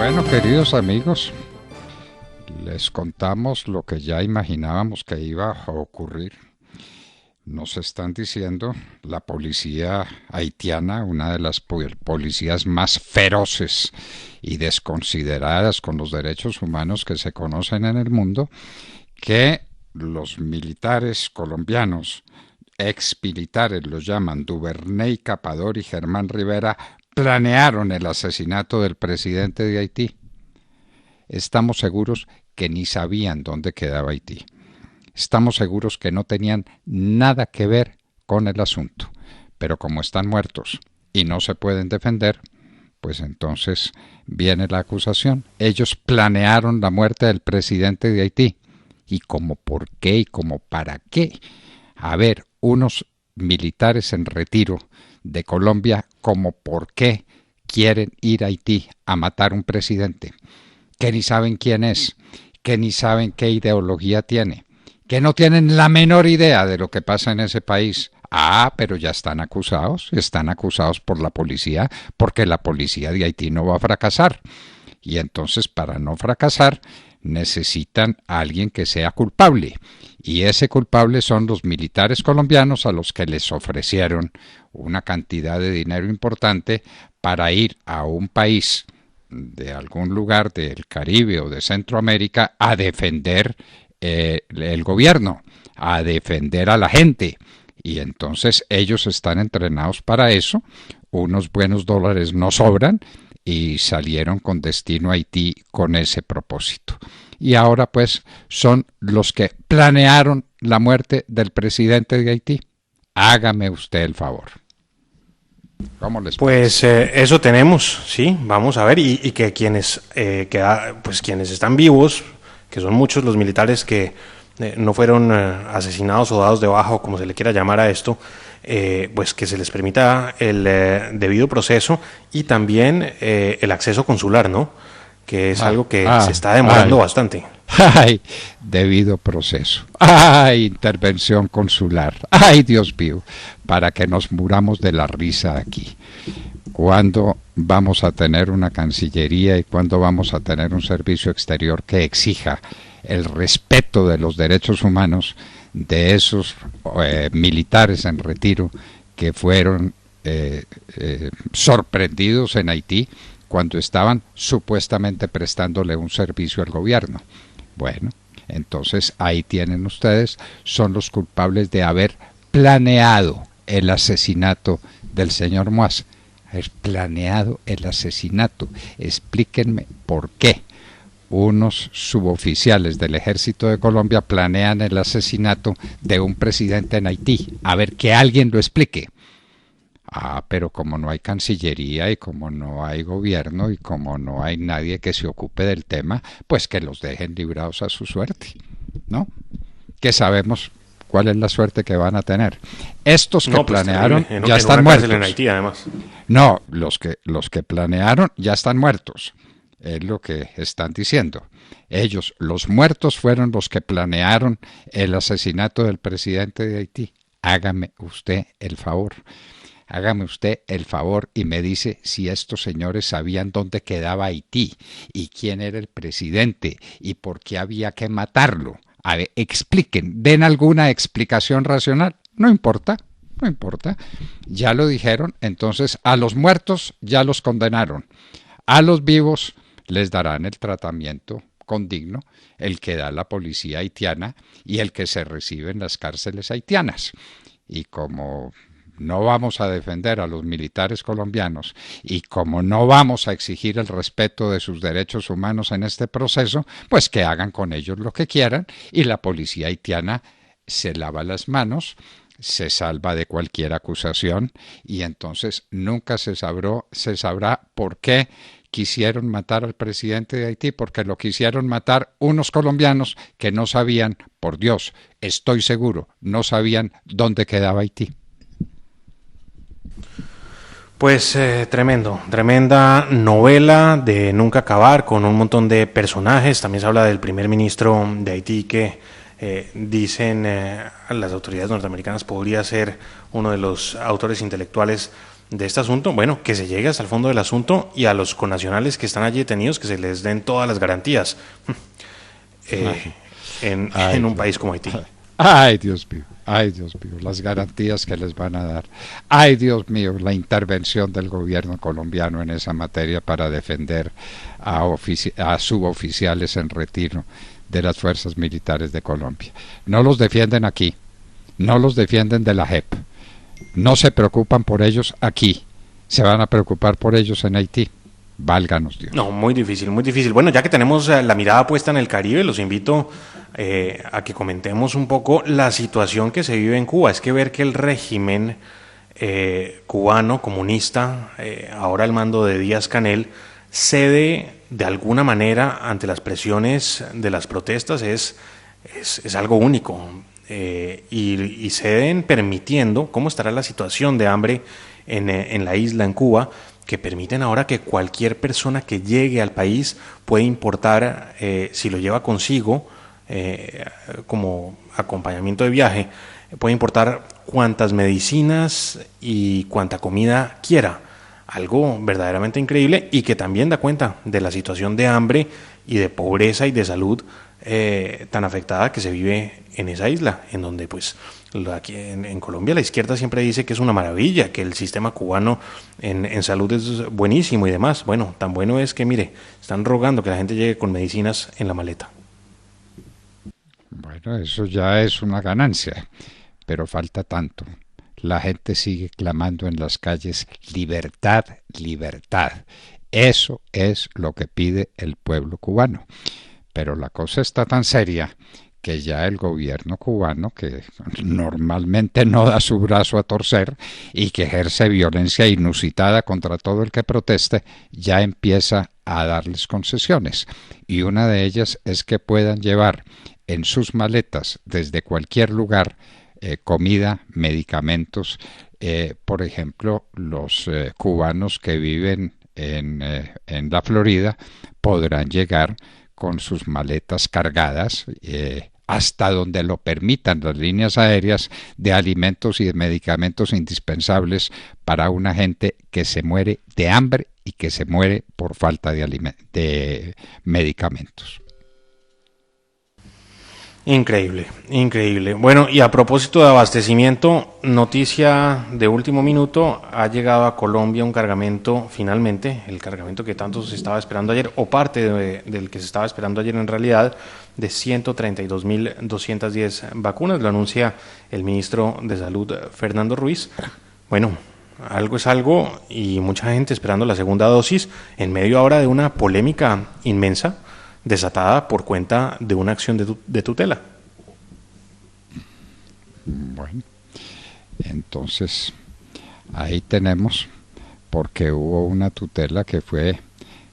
Bueno, queridos amigos, les contamos lo que ya imaginábamos que iba a ocurrir. Nos están diciendo la policía haitiana, una de las policías más feroces y desconsideradas con los derechos humanos que se conocen en el mundo, que los militares colombianos, ex militares los llaman, Duvernay Capador y Germán Rivera, planearon el asesinato del presidente de Haití. Estamos seguros que ni sabían dónde quedaba Haití. Estamos seguros que no tenían nada que ver con el asunto. Pero como están muertos y no se pueden defender, pues entonces viene la acusación. Ellos planearon la muerte del presidente de Haití. ¿Y como por qué y como para qué? A ver, unos militares en retiro de Colombia, como por qué quieren ir a Haití a matar un presidente que ni saben quién es, que ni saben qué ideología tiene, que no tienen la menor idea de lo que pasa en ese país. Pero ya están acusados por la policía, porque la policía de Haití no va a fracasar. Y entonces, para no fracasar, necesitan a alguien que sea culpable. Y ese culpable son los militares colombianos, a los que les ofrecieron una cantidad de dinero importante para ir a un país de algún lugar del Caribe o de Centroamérica a defender el gobierno, a defender a la gente. Y entonces ellos están entrenados para eso, unos buenos dólares no sobran, y salieron con destino a Haití con ese propósito. Y ahora pues son los que planearon la muerte del presidente de Haití. Hágame usted el favor. ¿Cómo les Pues eso tenemos, sí, vamos a ver, y que quienes, quienes están vivos, que son muchos los militares que no fueron asesinados o dados de baja, o como se le quiera llamar a esto, pues que se les permita el debido proceso y también el acceso consular, ¿no? Que es algo que se está demorando bastante. Debido proceso. Intervención consular. Dios mío, para que nos muramos de la risa aquí. ¿Cuándo vamos a tener una Cancillería y cuándo vamos a tener un servicio exterior que exija el respeto de los derechos humanos de esos militares en retiro que fueron sorprendidos en Haití cuando estaban supuestamente prestándole un servicio al gobierno? Bueno, entonces ahí tienen ustedes, son los culpables de haber planeado el asesinato del señor Moaz. Haber planeado el asesinato. Explíquenme por qué unos suboficiales del Ejército de Colombia planean el asesinato de un presidente en Haití. A ver, que alguien lo explique. Pero como no hay Cancillería y como no hay gobierno y como no hay nadie que se ocupe del tema, pues que los dejen librados a su suerte, ¿no? Que sabemos cuál es la suerte que van a tener. Estos que planearon ya están muertos. En Haití, además. No, los que planearon ya están muertos. Es lo que están diciendo. Ellos, los muertos, fueron los que planearon el asesinato del presidente de Haití. Hágame usted el favor. Hágame usted el favor y me dice si estos señores sabían dónde quedaba Haití y quién era el presidente y por qué había que matarlo. A ver, expliquen, den alguna explicación racional. No importa, no importa. Ya lo dijeron, entonces a los muertos ya los condenaron. A los vivos les darán el tratamiento condigno, el que da la policía haitiana y el que se recibe en las cárceles haitianas. Y como no vamos a defender a los militares colombianos y como no vamos a exigir el respeto de sus derechos humanos en este proceso, pues que hagan con ellos lo que quieran y la policía haitiana se lava las manos, se salva de cualquier acusación y entonces nunca se sabrá por qué quisieron matar al presidente de Haití, porque lo quisieron matar unos colombianos que no sabían, por Dios, estoy seguro, no sabían dónde quedaba Haití. Pues tremenda novela de nunca acabar, con un montón de personajes. También se habla del primer ministro de Haití que dicen las autoridades norteamericanas podría ser uno de los autores intelectuales de este asunto, bueno, que se llegue hasta el fondo del asunto y a los connacionales que están allí detenidos que se les den todas las garantías en un país como Haití. Ay, Dios mío, ay, Dios mío, las garantías que les van a dar. Ay, Dios mío, la intervención del gobierno colombiano en esa materia para defender a suboficiales en retiro de las fuerzas militares de Colombia. No los defienden aquí, no los defienden de la JEP, no se preocupan por ellos aquí, se van a preocupar por ellos en Haití. Válganos Dios. No, muy difícil, muy difícil. Bueno, ya que tenemos la mirada puesta en el Caribe, los invito a que comentemos un poco la situación que se vive en Cuba. Es que ver que el régimen cubano, comunista, ahora al mando de Díaz-Canel, cede de alguna manera ante las presiones de las protestas es algo único. Y ceden permitiendo, ¿cómo estará la situación de hambre en la isla, en Cuba?, que permiten ahora que cualquier persona que llegue al país puede importar, si lo lleva consigo como acompañamiento de viaje, puede importar cuantas medicinas y cuanta comida quiera. Algo verdaderamente increíble y que también da cuenta de la situación de hambre y de pobreza y de salud tan afectada que se vive en esa isla, en donde pues aquí en Colombia la izquierda siempre dice que es una maravilla, que el sistema cubano en salud es buenísimo y demás. Bueno, tan bueno es que, mire, están rogando que la gente llegue con medicinas en la maleta. Bueno, eso ya es una ganancia, pero falta tanto. La gente sigue clamando en las calles libertad, libertad. Eso es lo que pide el pueblo cubano. Pero la cosa está tan seria que ya el gobierno cubano, que normalmente no da su brazo a torcer y que ejerce violencia inusitada contra todo el que proteste, ya empieza a darles concesiones. Y una de ellas es que puedan llevar en sus maletas desde cualquier lugar comida, medicamentos. Por ejemplo, los cubanos que viven en la Florida podrán llegar con sus maletas cargadas hasta donde lo permitan las líneas aéreas de alimentos y de medicamentos indispensables para una gente que se muere de hambre y que se muere por falta de medicamentos. Increíble, increíble. Bueno, y a propósito de abastecimiento, noticia de último minuto, ha llegado a Colombia un cargamento, finalmente, el cargamento que tanto se estaba esperando ayer, o parte del que se estaba esperando ayer en realidad, de 132.210 vacunas, lo anuncia el ministro de Salud, Fernando Ruiz. Bueno, algo es algo y mucha gente esperando la segunda dosis en medio ahora de una polémica inmensa desatada por cuenta de una acción de tutela. Bueno, entonces ahí tenemos, porque hubo una tutela que fue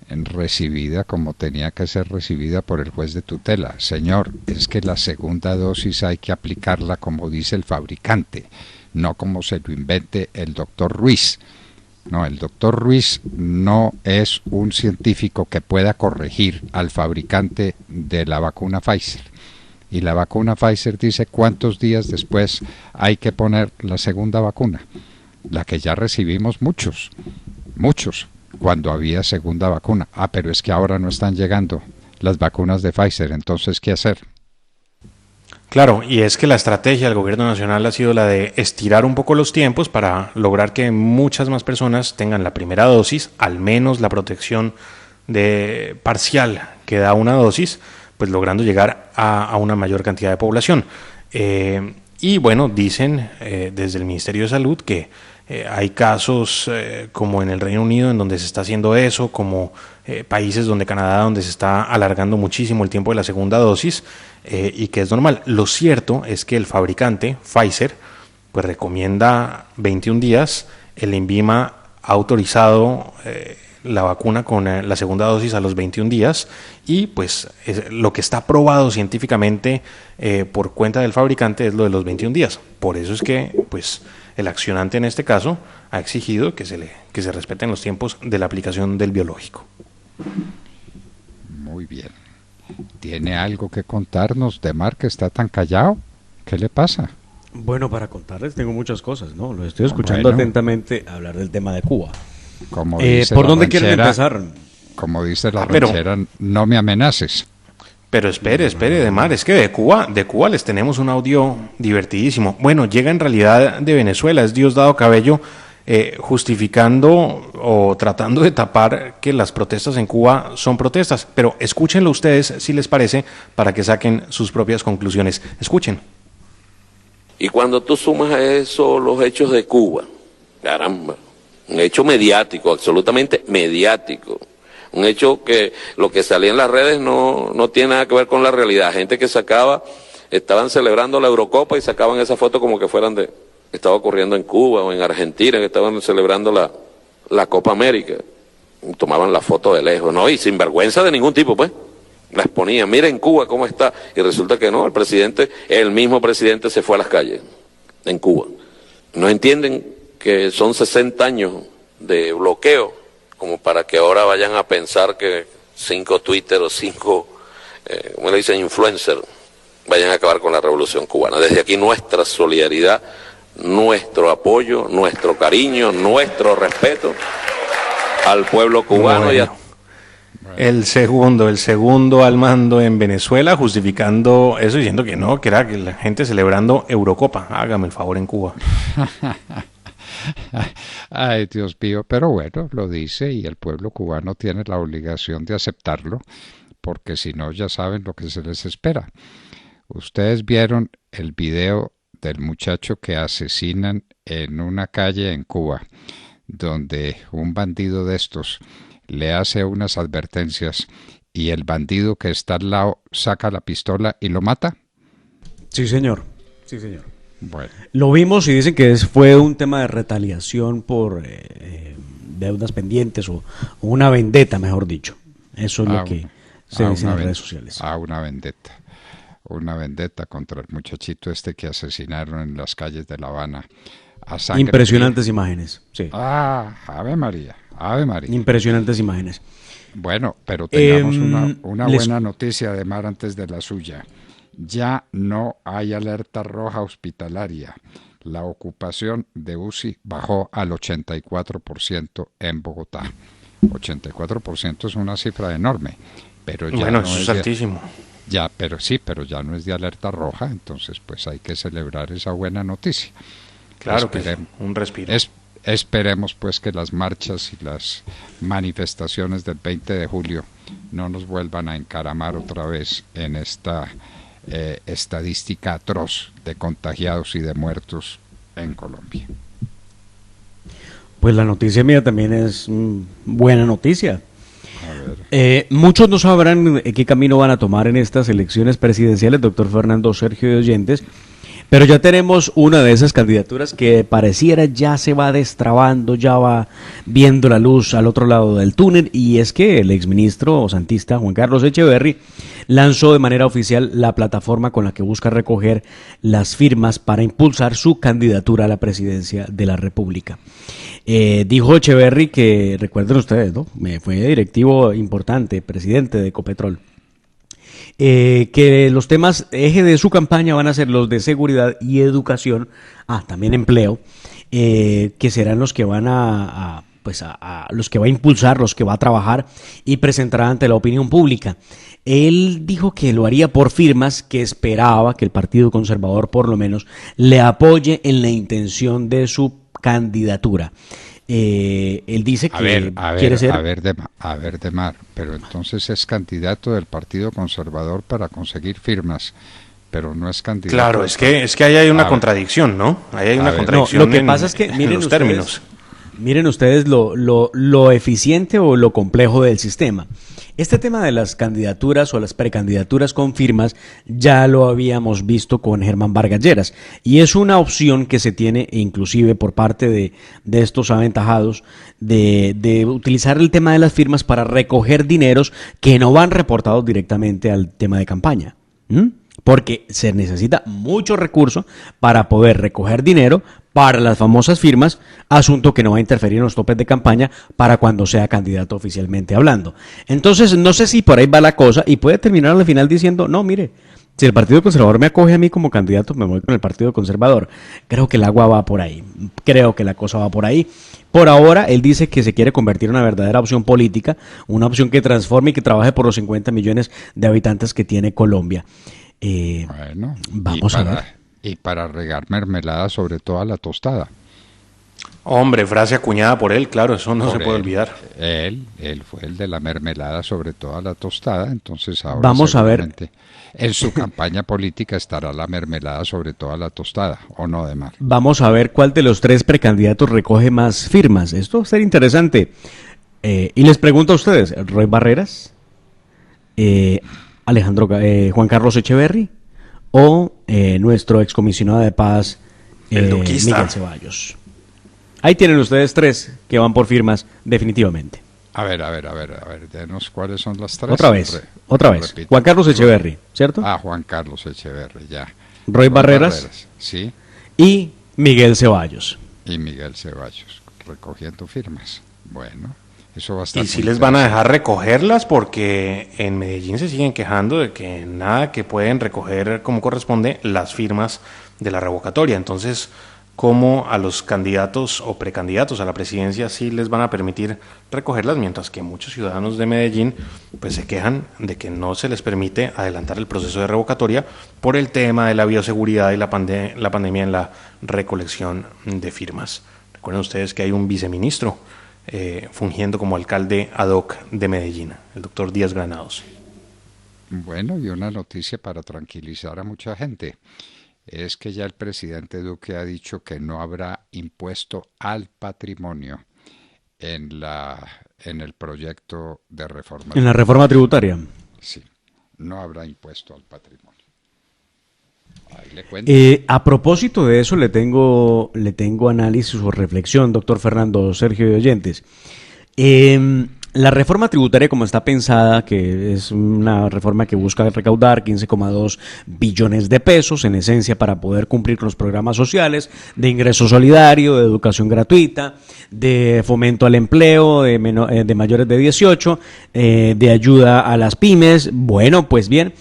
recibida como tenía que ser recibida por el juez de tutela. Señor, es que la segunda dosis hay que aplicarla como dice el fabricante, no como se lo invente el doctor Ruiz. No, el doctor Ruiz no es un científico que pueda corregir al fabricante de la vacuna Pfizer. Y la vacuna Pfizer dice cuántos días después hay que poner la segunda vacuna. La que ya recibimos muchos, cuando había segunda vacuna. Pero es que ahora no están llegando las vacunas de Pfizer, entonces ¿qué hacer? Claro, y es que la estrategia del gobierno nacional ha sido la de estirar un poco los tiempos para lograr que muchas más personas tengan la primera dosis, al menos la protección parcial que da una dosis, pues logrando llegar a una mayor cantidad de población. Y bueno, dicen desde el Ministerio de Salud que hay casos como en el Reino Unido en donde se está haciendo eso, como países donde Canadá, donde se está alargando muchísimo el tiempo de la segunda dosis, y que es normal. Lo cierto es que el fabricante, Pfizer, pues recomienda 21 días, el INVIMA ha autorizado la vacuna con la segunda dosis a los 21 días y pues lo que está probado científicamente por cuenta del fabricante es lo de los 21 días. Por eso es que pues el accionante en este caso ha exigido que se respeten los tiempos de la aplicación del biológico. Muy bien. ¿Tiene algo que contarnos de Mar que está tan callado? ¿Qué le pasa? Bueno, para contarles tengo muchas cosas, ¿no? Lo estoy escuchando atentamente hablar del tema de Cuba. Como dice ¿Por dónde quieren empezar? Como dice la ranchera, no me amenaces. Pero espere, Demar, es que de Cuba les tenemos un audio divertidísimo. Bueno, llega en realidad de Venezuela, es Diosdado Cabello, justificando o tratando de tapar que las protestas en Cuba son protestas. Pero escúchenlo ustedes, si les parece, para que saquen sus propias conclusiones. Escuchen. Y cuando tú sumas a eso los hechos de Cuba, caramba, un hecho mediático, absolutamente mediático. Un hecho que lo que salía en las redes no tiene nada que ver con la realidad. Gente que estaban celebrando la Eurocopa y sacaban esa foto como que estaba ocurriendo en Cuba o en Argentina, que estaban celebrando la Copa América. Y tomaban la foto de lejos, ¿no? Y sin vergüenza de ningún tipo, pues. La exponían, miren Cuba cómo está. Y resulta que no, el mismo presidente se fue a las calles en Cuba. No entienden que son 60 años de bloqueo como para que ahora vayan a pensar que 5 Twitter o 5, ¿cómo le dicen?, influencers, vayan a acabar con la revolución cubana. Desde aquí nuestra solidaridad, nuestro apoyo, nuestro cariño, nuestro respeto al pueblo cubano. Bueno. El segundo al mando en Venezuela, justificando eso, diciendo que no, que era que la gente celebrando Eurocopa. Hágame el favor en Cuba. Ay, Dios mío, pero bueno, lo dice y el pueblo cubano tiene la obligación de aceptarlo, porque si no ya saben lo que se les espera. Ustedes vieron el video del muchacho que asesinan en una calle en Cuba, donde un bandido de estos le hace unas advertencias y el bandido que está al lado saca la pistola y lo mata. Sí, señor. Sí, señor. Bueno. Lo vimos y dicen que fue un tema de retaliación por deudas pendientes o una vendetta, mejor dicho. Eso es lo que se dice en las redes sociales. Una vendetta. Una vendetta contra el muchachito este que asesinaron en las calles de La Habana. A sangre impresionantes imágenes. Sí. Ave María, Ave María. Impresionantes imágenes. Bueno, pero tengamos una buena noticia de Mar antes de la suya. Ya no hay alerta roja hospitalaria. La ocupación de UCI bajó al 84% en Bogotá. 84% es una cifra enorme, pero ya bueno, no eso es altísimo. Pero ya no es de alerta roja, entonces pues hay que celebrar esa buena noticia. Claro que sí, un respiro. Esperemos pues que las marchas y las manifestaciones del 20 de julio no nos vuelvan a encaramar otra vez en esta estadística atroz de contagiados y de muertos en Colombia. Pues la noticia mía también es buena noticia. Muchos no sabrán qué camino van a tomar en estas elecciones presidenciales, doctor Fernando Sergio de Oyentes, pero ya tenemos una de esas candidaturas que pareciera ya se va destrabando, ya va viendo la luz al otro lado del túnel, y es que el exministro santista Juan Carlos Echeverry lanzó de manera oficial la plataforma con la que busca recoger las firmas para impulsar su candidatura a la presidencia de la República. Dijo Echeverry que, recuerden ustedes, ¿no?, fue directivo importante, presidente de Ecopetrol, que los temas eje de su campaña van a ser los de seguridad y educación, también empleo, que serán los que van a los que va a impulsar, los que va a trabajar y presentará ante la opinión pública. Él dijo que lo haría por firmas, que esperaba que el Partido Conservador por lo menos le apoye en la intención de su candidatura. Él dice que quiere ser... A ver, Demar, pero entonces es candidato del Partido Conservador para conseguir firmas, pero no es candidato... Claro, es que ahí hay una contradicción, ¿no? Ahí hay una contradicción. No, lo que pasa es que, miren los términos. Miren ustedes lo eficiente o lo complejo del sistema. Este tema de las candidaturas o las precandidaturas con firmas ya lo habíamos visto con Germán Vargas Lleras, y es una opción que se tiene inclusive por parte de estos aventajados de utilizar el tema de las firmas para recoger dineros que no van reportados directamente al tema de campaña. Porque se necesita mucho recurso para poder recoger dinero para las famosas firmas, asunto que no va a interferir en los topes de campaña para cuando sea candidato oficialmente hablando. Entonces, no sé si por ahí va la cosa y puede terminar al final diciendo, no, mire, Si el Partido Conservador me acoge a mí como candidato, me voy con el Partido Conservador. Creo que el agua va por ahí. Creo que la cosa va por ahí. Por ahora, él dice que se quiere convertir en una verdadera opción política, una opción que transforme y que trabaje por los 50 millones de habitantes que tiene Colombia. Bueno, Vamos a ver. Y para regar mermelada sobre toda la tostada. Hombre, frase acuñada por él, claro, eso no Por se puede él. olvidar. Él fue el de la mermelada sobre toda la tostada, entonces ahora Vamos a ver. seguramente en su campaña política estará la mermelada sobre toda la tostada, ¿o no, Demar? Vamos a ver cuál de los 3 precandidatos recoge más firmas. Esto va a ser interesante. Y les pregunto a ustedes, Roy Barreras, Juan Carlos Echeverry o nuestro excomisionado de paz, El duquista. Miguel Ceballos. Ahí tienen ustedes 3 que van por firmas definitivamente. A ver, denos cuáles son las 3. Otra vez. Repito. Juan Carlos Echeverry, ¿cierto? Juan Carlos Echeverry, ya. Roy Barreras Sí, y Miguel Ceballos. y Miguel Ceballos, recogiendo firmas. Bueno, eso va a estar Y si muy les van a interesante. dejar recogerlas porque en Medellín se siguen quejando de que nada que pueden recoger como corresponde las firmas de la revocatoria. Entonces, ¿cómo a los candidatos o precandidatos a la presidencia sí les van a permitir recogerlas, mientras que muchos ciudadanos de Medellín pues se quejan de que no se les permite adelantar el proceso de revocatoria por el tema de la bioseguridad y la pandemia en la recolección de firmas? Recuerden ustedes que hay un viceministro fungiendo como alcalde ad hoc de Medellín, el doctor Díaz Granados. Bueno, y una noticia para tranquilizar a mucha gente es que ya el presidente Duque ha dicho que no habrá impuesto al patrimonio en el proyecto de reforma. En la reforma tributaria. Sí, no habrá impuesto al patrimonio. Ahí le cuento. A propósito de eso, le tengo análisis o reflexión, doctor Fernando Sergio de Oyentes. La reforma tributaria, como está pensada, que es una reforma que busca recaudar 15,2 billones de pesos, en esencia, para poder cumplir con los programas sociales de ingreso solidario, de educación gratuita, de fomento al empleo de mayores de 18, de ayuda a las pymes. Bueno, pues bien,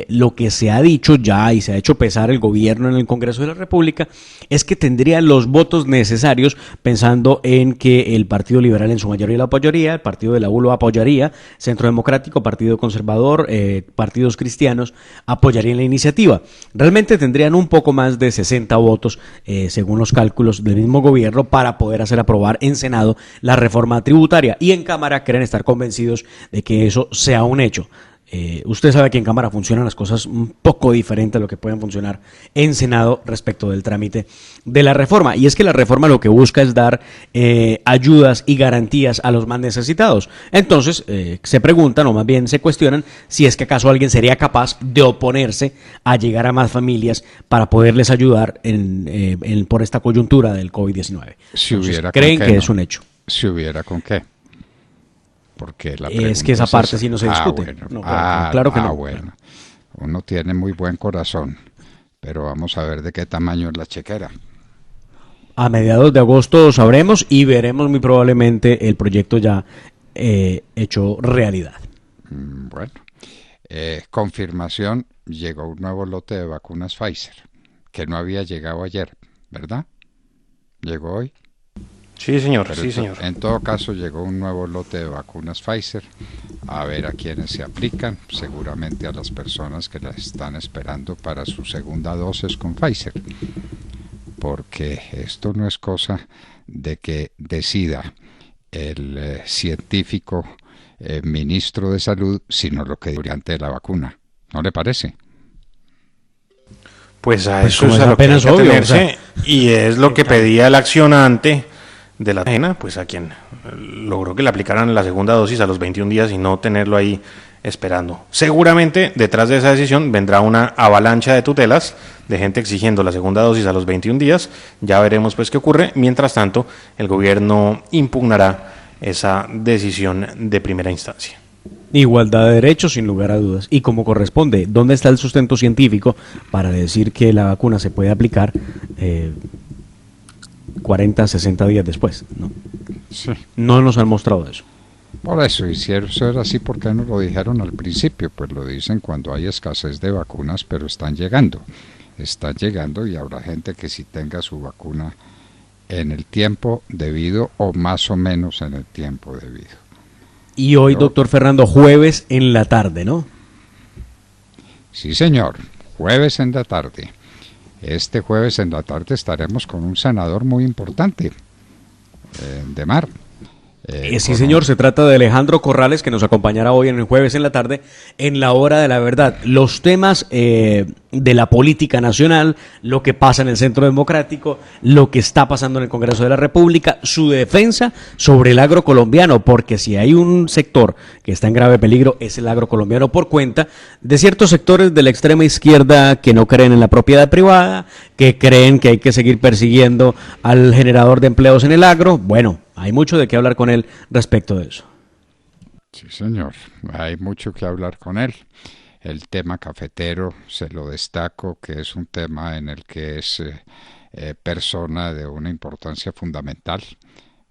lo que se ha dicho ya y se ha hecho pesar el gobierno en el Congreso de la República es que tendría los votos necesarios, pensando en que el Partido Liberal en su mayoría lo apoyaría, el Partido de la U lo apoyaría, Centro Democrático, Partido Conservador, partidos cristianos apoyarían la iniciativa. Realmente tendrían un poco más de 60 votos, según los cálculos del mismo gobierno, para poder hacer aprobar en Senado la reforma tributaria, y en Cámara creen estar convencidos de que eso sea un hecho. Usted sabe que en Cámara funcionan las cosas un poco diferente a lo que pueden funcionar en Senado respecto del trámite de la reforma, y es que la reforma lo que busca es dar ayudas y garantías a los más necesitados. Entonces se preguntan, o más bien se cuestionan, si es que acaso alguien sería capaz de oponerse a llegar a más familias para poderles ayudar por esta coyuntura del COVID-19. Si Entonces, hubiera creen con que qué, es ¿no? un hecho. Si hubiera con qué. Porque la Es que esa parte sí no se discute. No, claro que no. Bueno. Uno tiene muy buen corazón, pero vamos a ver de qué tamaño es la chequera. A mediados de agosto sabremos y veremos muy probablemente el proyecto ya hecho realidad. Bueno, confirmación, llegó un nuevo lote de vacunas Pfizer, que no había llegado ayer, ¿verdad? Llegó hoy. Sí, señor, Pero sí, señor. en todo caso llegó un nuevo lote de vacunas Pfizer, a ver a quiénes se aplican, seguramente a las personas que la están esperando para su segunda dosis con Pfizer, porque esto no es cosa de que decida el científico ministro de Salud, sino lo que durante de la vacuna, ¿no le parece? Pues a Pues eso como es es a lo que hay apenas que obvio, atenerse, y es lo que pedía el accionante de la pena, pues a quien logró que le aplicaran la segunda dosis a los 21 días y no tenerlo ahí esperando. Seguramente detrás de esa decisión vendrá una avalancha de tutelas de gente exigiendo la segunda dosis a los 21 días. Ya veremos pues qué ocurre. Mientras tanto, el gobierno impugnará esa decisión de primera instancia. Igualdad de derechos, sin lugar a dudas. Y como corresponde, ¿dónde está el sustento científico para decir que la vacuna se puede aplicar 40, 60 días después? No, Sí. no nos han mostrado eso. Por eso hicieron, eso era así, porque no lo dijeron al principio, pues lo dicen cuando hay escasez de vacunas, pero están llegando y habrá gente que sí tenga su vacuna en el tiempo debido o más o menos en el tiempo debido. Y hoy, doctor Fernando, jueves en la tarde, ¿no? Sí, señor, jueves en la tarde. Este jueves en la tarde estaremos con un senador muy importante, de Mar. Sí, señor, se trata de Alejandro Corrales, que nos acompañará hoy en el jueves en la tarde, en la hora de la verdad. Los temas de la política nacional, lo que pasa en el Centro Democrático, lo que está pasando en el Congreso de la República, su defensa sobre el agro colombiano, porque si hay un sector que está en grave peligro es el agro colombiano por cuenta de ciertos sectores de la extrema izquierda que no creen en la propiedad privada, que creen que hay que seguir persiguiendo al generador de empleos en el agro. Bueno, hay mucho de qué hablar con él respecto de eso. Sí, señor, hay mucho que hablar con él. El tema cafetero se lo destaco, que es un tema en el que es persona de una importancia fundamental.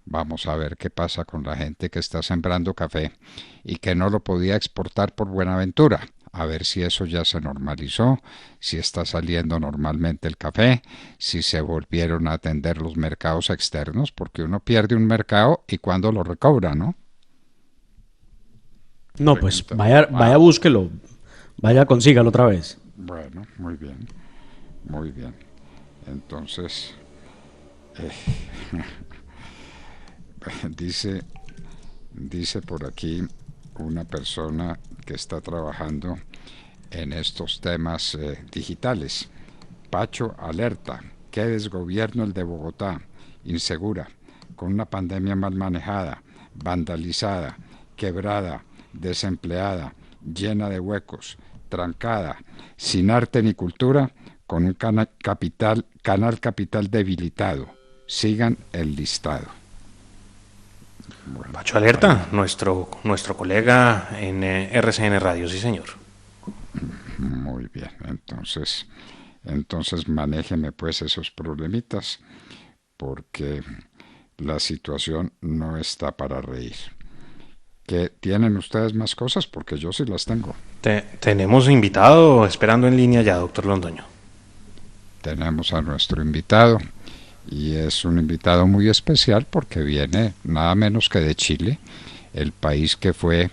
Vamos a ver qué pasa con la gente que está sembrando café y que no lo podía exportar por Buenaventura. A ver si eso ya se normalizó, si está saliendo normalmente el café, si se volvieron a atender los mercados externos, porque uno pierde un mercado y cuando lo recobra, ¿no? No, pues vaya, búsquelo, vaya, consígalo otra vez. Bueno, muy bien, muy bien. Entonces, dice por aquí una persona que está trabajando en estos temas digitales. Pacho alerta, qué desgobierno el de Bogotá, insegura, con una pandemia mal manejada, vandalizada, quebrada, desempleada, llena de huecos, trancada, sin arte ni cultura, con un canal capital debilitado. Sigan el listado. Bueno, Pacho Alerta, nuestro colega en RCN Radio, sí señor. Muy bien, entonces manéjeme pues esos problemitas, porque la situación no está para reír. ¿Que tienen ustedes más cosas? Porque yo sí las tengo. Tenemos invitado esperando en línea ya, doctor Londoño. Tenemos a nuestro invitado. Y es un invitado muy especial porque viene nada menos que de Chile, el país que fue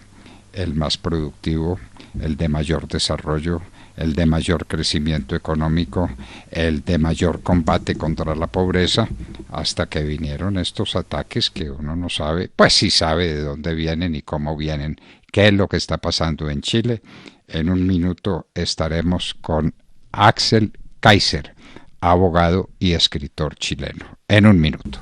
el más productivo, el de mayor desarrollo, el de mayor crecimiento económico, el de mayor combate contra la pobreza, hasta que vinieron estos ataques que uno no sabe, pues sí sabe de dónde vienen y cómo vienen, qué es lo que está pasando en Chile. En un minuto estaremos con Axel Kaiser, abogado y escritor chileno. En un minuto.